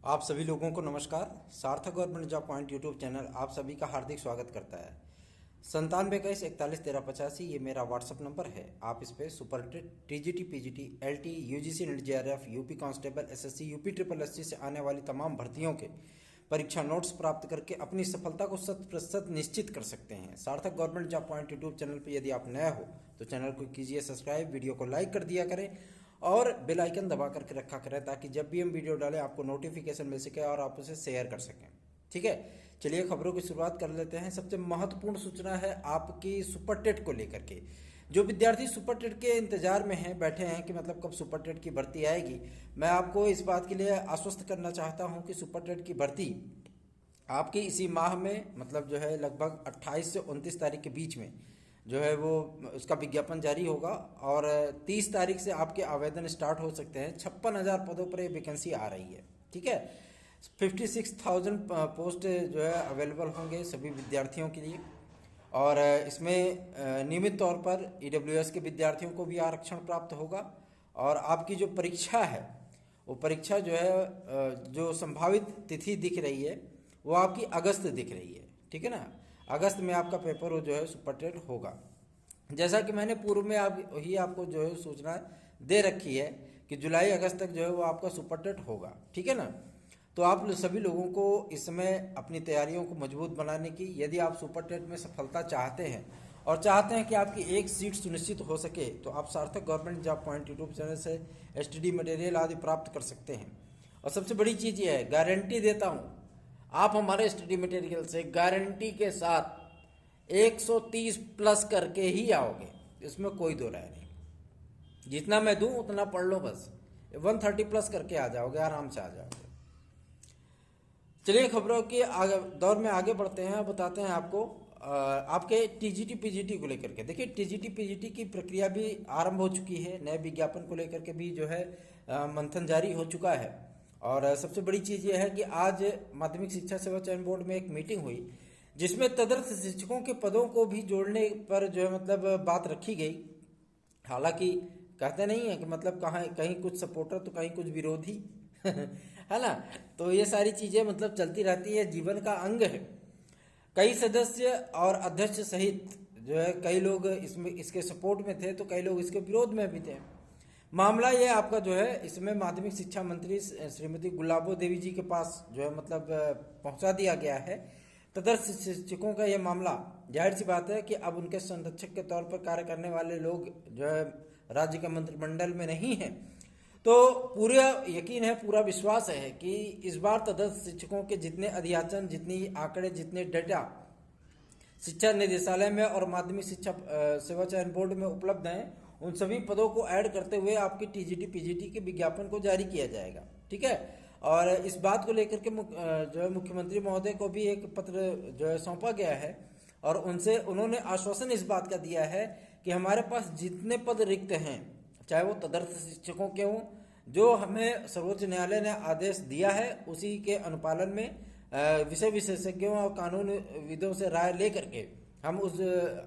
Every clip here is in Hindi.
आप सभी लोगों को नमस्कार। सार्थक government job point YouTube channel आप सभी का हार्दिक स्वागत करता है। 9721411385 ये मेरा व्हाट्सअप नंबर है। आप इस पे super TGT PGT LT UGC net JRF UP constable SSC UP triple SC से आने वाली तमाम भर्तियों के परीक्षा नोट्स प्राप्त करके अपनी सफलता को 100% निश्चित कर सकते हैं। सार्थक government job point YouTube channel पर यदि आप नए हो तो चैनल को कीजिए सब्सक्राइब, वीडियो को लाइक कर दिया करें और बेल आइकन दबा करके रखा करें ताकि जब भी हम वीडियो डालें आपको नोटिफिकेशन मिल सके और आप उसे शेयर कर सकें। ठीक है, चलिए खबरों की शुरुआत कर लेते हैं। सबसे महत्वपूर्ण सूचना है आपकी सुपर टेट को लेकर के। जो विद्यार्थी सुपर टेट के इंतजार में हैं, बैठे हैं कि मतलब कब सुपर टेट की भर्ती आएगी, मैं आपको इस बात के लिए आश्वस्त करना चाहता हूं कि सुपर टेट की भर्ती आपकी इसी माह में मतलब जो है लगभग 28 से 29 तारीख के बीच में जो है वो उसका विज्ञापन जारी होगा और 30 तारीख से आपके आवेदन स्टार्ट हो सकते हैं। 56,000 पदों पर ये वैकेंसी आ रही है। ठीक है, 56,000 पोस्ट जो है अवेलेबल होंगे सभी विद्यार्थियों के लिए और इसमें नियमित तौर पर ईडब्ल्यूएस के विद्यार्थियों को भी आरक्षण प्राप्त होगा और आपकी जो परीक्षा है वो परीक्षा जो है जो संभावित तिथि दिख रही है वो आपकी अगस्त दिख रही है। ठीक है ना, अगस्त में आपका पेपर जो है सुपर टेट होगा। जैसा कि मैंने पूर्व में आपको जो है सूचना दे रखी है कि जुलाई अगस्त तक जो है वो आपका सुपर टेट होगा। ठीक है ना, तो आप सभी लोगों को इस समय अपनी तैयारियों को मजबूत बनाने की, यदि आप सुपर टेट में सफलता चाहते हैं और चाहते हैं कि आपकी एक सीट सुनिश्चित हो सके तो आप सार्थक government job point YouTube channel से एसटीडी मटेरियल आदि प्राप्त कर सकते हैं। और सबसे बड़ी चीज़ ये है, गारंटी देता हूँ आप हमारे स्टडी मटेरियल से गारंटी के साथ 130 प्लस करके ही आओगे, इसमें कोई दो राय नहीं। जितना मैं दूं उतना पढ़ लो, बस 130 प्लस करके आ जाओगे, आराम से आ जाओगे। चलिए खबरों के दौर में आगे बढ़ते हैं। बताते हैं आपको आपके टीजीटी पीजीटी को लेकर के। देखिए, टीजीटी पीजीटी की प्रक्रिया भी आरंभ हो चुकी है। नए विज्ञापन को लेकर के भी जो है मंथन जारी हो चुका है और सबसे बड़ी चीज़ यह है कि आज माध्यमिक शिक्षा सेवा चयन बोर्ड में एक मीटिंग हुई जिसमें तदर्थ शिक्षकों के पदों को भी जोड़ने पर जो है मतलब बात रखी गई। हालांकि कहते नहीं है कि मतलब कहीं कुछ सपोर्टर तो कहीं कुछ विरोधी है ना, तो ये सारी चीज़ें मतलब चलती रहती है, जीवन का अंग है। कई सदस्य और अध्यक्ष सहित जो है कई लोग इसमें इसके सपोर्ट में थे तो कई लोग इसके विरोध में भी थे। मामला ये आपका जो है इसमें माध्यमिक शिक्षा मंत्री श्रीमती गुलाबो देवी जी के पास जो है मतलब पहुंचा दिया गया है। तदर्थ शिक्षकों का ये मामला जाहिर सी बात है कि अब उनके संरक्षक के तौर पर कार्य करने वाले लोग जो है राज्य के मंत्रिमंडल में नहीं है, तो पूरा यकीन है, पूरा विश्वास है कि इस बार तदर्थ शिक्षकों के जितने अध्याचन, जितनी आंकड़े, जितने डेटा शिक्षा निदेशालय में और माध्यमिक शिक्षा सेवा चयन बोर्ड में उपलब्ध हैं, उन सभी पदों को ऐड करते हुए आपकी टीजीटी पीजीटी के विज्ञापन को जारी किया जाएगा। ठीक है, और इस बात को लेकर के जो है मुख्यमंत्री महोदय को भी एक पत्र जो है सौंपा गया है और उन्होंने आश्वासन इस बात का दिया है कि हमारे पास जितने पद रिक्त हैं, चाहे वो तदर्थ शिक्षकों के हों, जो हमें सर्वोच्च न्यायालय ने आदेश दिया है उसी के अनुपालन में विषय विशेषज्ञों और कानून विदों से राय लेकर के हम उस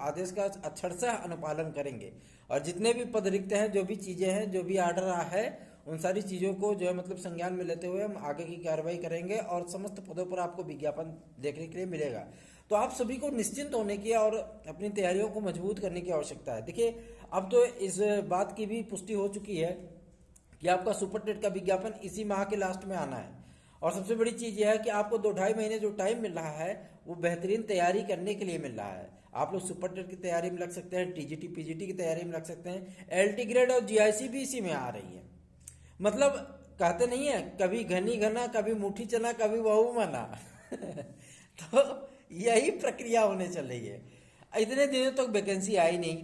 आदेश का अक्षरशः अनुपालन करेंगे और जितने भी पद रिक्त हैं, जो भी चीज़ें हैं, जो भी आर्डर है, उन सारी चीज़ों को जो है मतलब संज्ञान में लेते हुए हम आगे की कार्रवाई करेंगे और समस्त पदों पर आपको विज्ञापन देखने के लिए मिलेगा। तो आप सभी को निश्चिंत होने की और अपनी तैयारियों को मजबूत करने की आवश्यकता है। देखिए, अब तो इस बात की भी पुष्टि हो चुकी है कि आपका सुपर टेट का विज्ञापन इसी माह के लास्ट में आना है और सबसे बड़ी चीज़ यह है कि आपको 2-2.5 महीने जो टाइम मिल रहा है वो बेहतरीन तैयारी करने के लिए मिल रहा है। आप लोग सुपर टेट की तैयारी में लग सकते हैं, टीजीटी पीजीटी की तैयारी में लग सकते हैं, एलटी ग्रेड और जीआईसी भी इसी में आ रही है। मतलब कहते नहीं है, कभी घनी घना, कभी मुट्ठी चना, कभी बहु मना तो यही प्रक्रिया होने चल रही है। इतने दिनों तक वैकेंसी आई नहीं,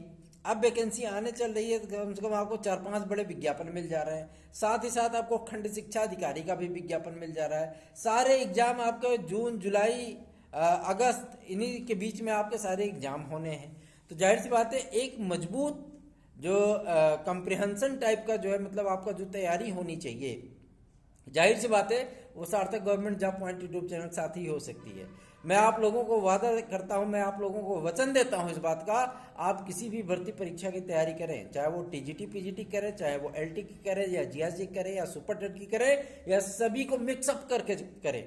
अब वैकेंसी आने चल रही है तो कम से कम आपको 4-5 बड़े विज्ञापन मिल जा रहे हैं। साथ ही साथ आपको खंड शिक्षा अधिकारी का भी विज्ञापन मिल जा रहा है। सारे एग्जाम आपके जून, जुलाई, अगस्त, इन्हीं के बीच में आपके सारे एग्जाम होने हैं। तो जाहिर सी बात है, एक मजबूत जो कंप्रिहेंशन टाइप का जो है मतलब आपका जो तैयारी होनी चाहिए, जाहिर सी बात है वो सार्थक government job point YouTube channel के साथ ही हो सकती है। मैं आप लोगों को वादा करता हूं, मैं आप लोगों को वचन देता हूं इस बात का, आप किसी भी भर्ती परीक्षा की तैयारी करें, चाहे वो टीजीटी पीजीटी करें, चाहे वो एलटी की करें या जीएसजी करें या सुपर टेट की करें, या सभी को मिक्सअप करके करें।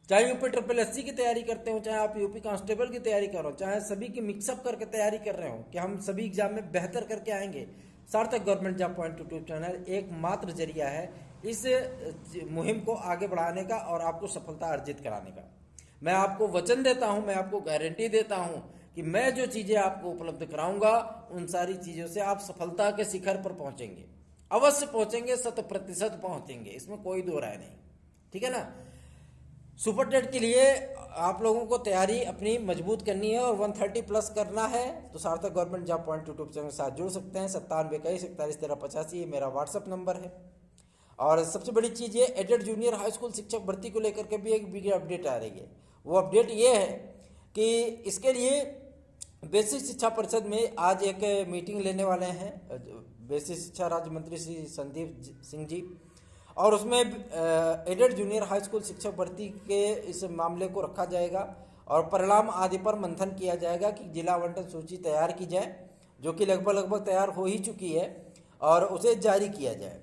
चाहे यूपी ट्रिपल एससी की तैयारी करते हो, चाहे आप यूपी कांस्टेबल की तैयारी करो, चाहे सभी की मिक्सअप करके तैयारी कर रहे हो कि हम सभी एग्जाम में बेहतर करके आएंगे। सार्थक government job point YouTube channel एकमात्र जरिया है इस मुहिम को आगे बढ़ाने का और आपको सफलता अर्जित कराने का। मैं आपको वचन देता हूं, मैं आपको गारंटी देता हूं कि मैं जो चीजें आपको उपलब्ध कराऊंगा उन सारी चीजों से आप सफलता के शिखर पर पहुंचेंगे, अवश्य पहुंचेंगे, 100% पहुंचेंगे, इसमें कोई दो राय नहीं। ठीक है ना। सुपर टेट के लिए आप लोगों को तैयारी अपनी मजबूत करनी है और 130+ करना है तो सार्थक government job point YouTube channel के साथ जुड़ सकते हैं। 9721411385 ये मेरा व्हाट्सअप नंबर है। और सबसे बड़ी चीज़ ये एडेड जूनियर हाई स्कूल शिक्षक भर्ती को लेकर के भी एक बिग अपडेट आ रही है। वो अपडेट ये है कि इसके लिए बेसिक शिक्षा परिषद में आज एक मीटिंग लेने वाले हैं बेसिक शिक्षा राज्य मंत्री श्री संदीप सिंह जी, और उसमें एडेड जूनियर हाई स्कूल शिक्षक भर्ती के इस मामले को रखा जाएगा और परिणाम आदि पर मंथन किया जाएगा कि जिला आवंटन सूची तैयार की जाए, जो कि लगभग तैयार हो ही चुकी है, और उसे जारी किया जाए।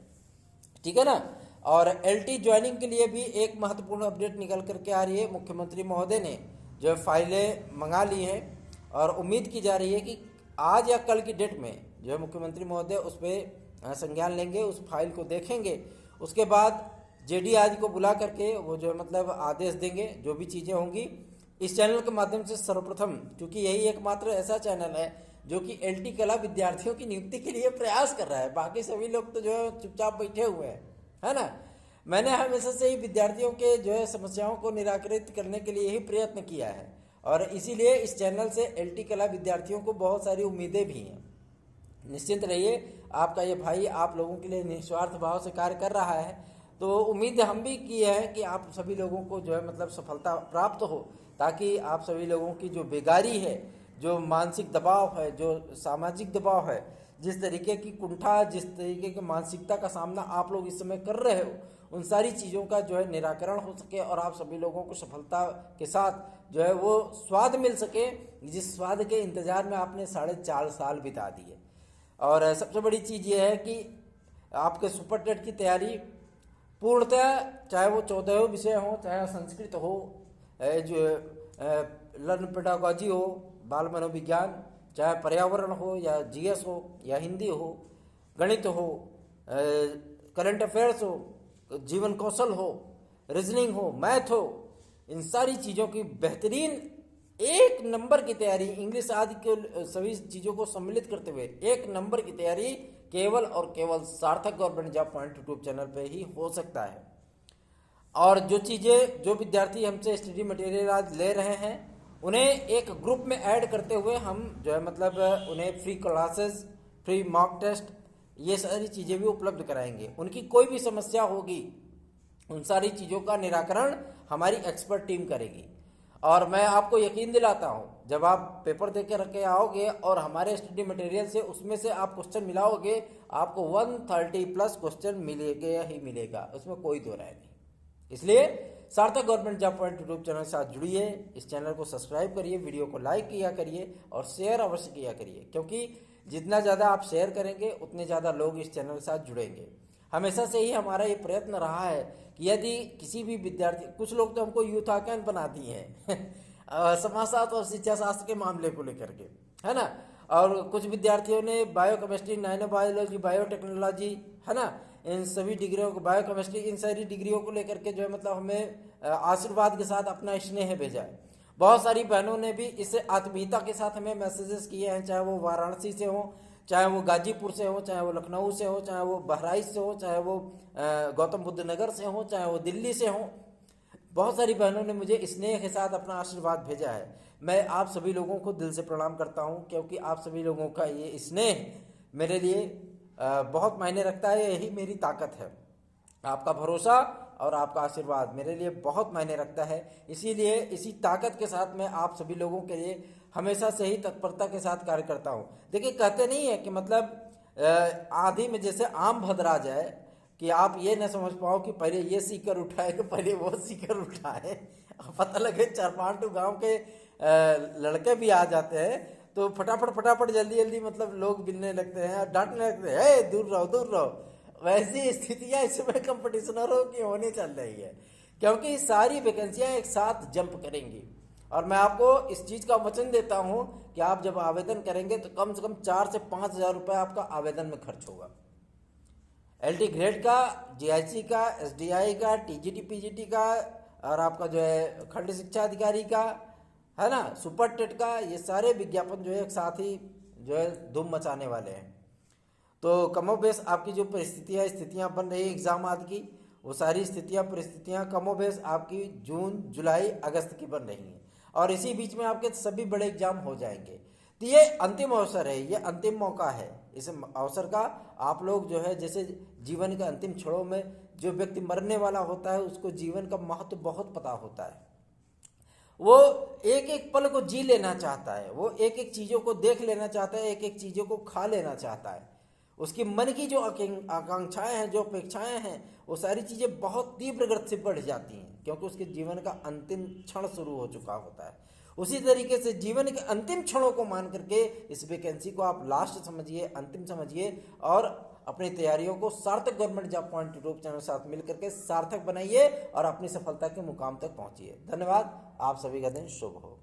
ठीक है ना। और एलटी ज्वाइनिंग के लिए भी एक महत्वपूर्ण अपडेट निकल करके आ रही है। मुख्यमंत्री महोदय ने जो फाइलें मंगा ली हैं और उम्मीद की जा रही है कि आज या कल की डेट में जो है मुख्यमंत्री महोदय उस पर संज्ञान लेंगे, उस फाइल को देखेंगे, उसके बाद जेडी आदि को बुला करके वो जो है मतलब आदेश देंगे। जो भी चीज़ें होंगी इस चैनल के माध्यम से सर्वप्रथम, क्योंकि यही एकमात्र ऐसा चैनल है जो कि एलटी कला विद्यार्थियों की नियुक्ति के लिए प्रयास कर रहा है। बाकी सभी लोग तो जो है चुपचाप बैठे हुए हैं, है ना। मैंने हमेशा से ही विद्यार्थियों के जो है समस्याओं को निराकृत करने के लिए ही प्रयत्न किया है और इसीलिए इस चैनल से एलटी कला विद्यार्थियों को बहुत सारी उम्मीदें भी हैं। निश्चिंत रहिए, आपका ये भाई आप लोगों के लिए निस्वार्थ भाव से कार्य कर रहा है, तो उम्मीद हम भी की है कि आप सभी लोगों को जो है मतलब सफलता प्राप्त हो, ताकि आप सभी लोगों की जो बेगारी है, जो मानसिक दबाव है, जो सामाजिक दबाव है, जिस तरीके की कुंठा, जिस तरीके की मानसिकता का सामना आप लोग इस समय कर रहे हो, उन सारी चीज़ों का जो है निराकरण हो सके और आप सभी लोगों को सफलता के साथ जो है वो स्वाद मिल सके, जिस स्वाद के इंतजार में आपने 4.5 साल बिता दिए। और सबसे बड़ी चीज़ ये है कि आपके सुपर टेट की तैयारी पूर्णतः, चाहे वो 14 विषय हो, चाहे संस्कृत हो, जो लर्न पेडागोजी हो, बाल मनोविज्ञान, चाहे पर्यावरण हो या जीएस हो या हिंदी हो, गणित हो, करंट अफेयर्स हो, जीवन कौशल हो, रीजनिंग हो, मैथ हो, इन सारी चीज़ों की बेहतरीन 1 नंबर की तैयारी, इंग्लिश आदि के सभी चीज़ों को सम्मिलित करते हुए 1 नंबर की तैयारी केवल और केवल सार्थक government job point YouTube channel पे ही हो सकता है। और जो चीज़ें, जो विद्यार्थी हमसे स्टडी मटेरियल आज ले रहे हैं, उन्हें एक ग्रुप में ऐड करते हुए हम जो है मतलब उन्हें free classes, free mock test, ये सारी चीज़ें भी उपलब्ध कराएंगे। उनकी कोई भी समस्या होगी उन सारी चीज़ों का निराकरण हमारी एक्सपर्ट टीम करेगी। और मैं आपको यकीन दिलाता हूँ, जब आप पेपर दे के रख के आओगे और हमारे स्टडी मटेरियल से उसमें से आप क्वेश्चन मिलाओगे, आपको 130+ क्वेश्चन मिलेगा ही मिलेगा, उसमें कोई दो राय नहीं। इसलिए सार्थक government job point YouTube channel के साथ जुड़िए, इस चैनल को सब्सक्राइब करिए, वीडियो को लाइक किया करिए और शेयर अवश्य किया करिए, क्योंकि जितना ज़्यादा आप शेयर करेंगे उतने ज़्यादा लोग इस चैनल के साथ जुड़ेंगे। हमेशा से ही हमारा ये प्रयत्न रहा है कि यदि किसी भी विद्यार्थी, कुछ लोग तो हमको यूथ आइकन बना दिए हैं समाजशास्त्र और शिक्षा शास्त्र के मामले को लेकर के, है ना। और कुछ विद्यार्थियों ने बायोकेमिस्ट्री, नैनो बायोलॉजी, बायोटेक्नोलॉजी, है ना, इन सभी डिग्रियों को, बायोकेमिस्ट्री, इन सारी डिग्रियों को लेकर के जो है मतलब हमें आशीर्वाद के साथ अपना स्नेह भेजा है। बहुत सारी बहनों ने भी इस आत्मीयता के साथ हमें मैसेजेस किए हैं, चाहे वो वाराणसी से हो, चाहे वो गाजीपुर से हो, चाहे वो लखनऊ से हो, चाहे वो बहराइच से हो, चाहे वो गौतम बुद्ध नगर से हो, चाहे वो दिल्ली से हो। बहुत सारी बहनों ने मुझे स्नेह के साथ अपना आशीर्वाद भेजा है। मैं आप सभी लोगों को दिल से प्रणाम करता हूं, क्योंकि आप सभी लोगों का ये स्नेह मेरे लिए बहुत मायने रखता है। यही मेरी ताकत है। आपका भरोसा और आपका आशीर्वाद मेरे लिए बहुत मायने रखता है। इसीलिए इसी ताकत के साथ मैं आप सभी लोगों के लिए हमेशा से ही तत्परता के साथ कार्य करता हूँ। देखिए, कहते नहीं है कि मतलब आंधी में जैसे आम भदरा जाए, कि आप ये ना समझ पाओ कि पहले ये सीकर उठाए कि पहले वो सीकर उठाए। पता लगे 4-5 गांव के लड़के भी आ जाते हैं तो फटाफट फटाफट जल्दी जल्दी मतलब लोग मिलने लगते हैं और डांटने लगते हैं, ए दूर रहो दूर रहो। वैसी स्थितियां इस समय कंपटिशनरों की होने चल रही है, क्योंकि सारी वैकेंसियां एक साथ जंप करेंगी। और मैं आपको इस चीज़ का वचन देता हूं कि आप जब आवेदन करेंगे तो कम से कम 4 से 5 हज़ार रुपये आपका आवेदन में खर्च होगा। LT ग्रेड का, GIC का, SDI का, TGT PGT का, और आपका जो है खंड शिक्षा अधिकारी का, है ना, सुपर टेट का, ये सारे विज्ञापन जो है एक साथ ही जो है धूम मचाने वाले हैं। तो कमोबेश आपकी जो स्थितियां बन रही है एग्जाम आदि की, वो सारी परिस्थितियां कमोबेश आपकी जून जुलाई अगस्त की बन रही हैं, और इसी बीच में आपके सभी बड़े एग्जाम हो जाएंगे। तो ये अंतिम अवसर है, ये अंतिम मौका है। इस अवसर का आप लोग जो है, जैसे जीवन के अंतिम क्षणों में जो व्यक्ति मरने वाला होता है उसको जीवन का महत्व बहुत पता होता है। वो एक एक पल को जी लेना चाहता है, वो एक एक चीजों को देख लेना चाहता है, एक एक चीजों को खा लेना चाहता है। उसकी मन की जो आकांक्षाएं हैं, जो अपेक्षाएं हैं, वो सारी चीजें बहुत तीव्र गति से बढ़ जाती हैं, क्योंकि उसके जीवन का अंतिम क्षण शुरू हो चुका होता है। उसी तरीके से जीवन के अंतिम क्षणों को मान करके इस वैकेंसी को आप लास्ट समझिए, अंतिम समझिए, और अपनी तैयारियों को सार्थक government job point YouTube channel के साथ मिलकर के सार्थक बनाइए और अपनी सफलता के मुकाम तक पहुंचिए। धन्यवाद। आप सभी का दिन शुभ हो।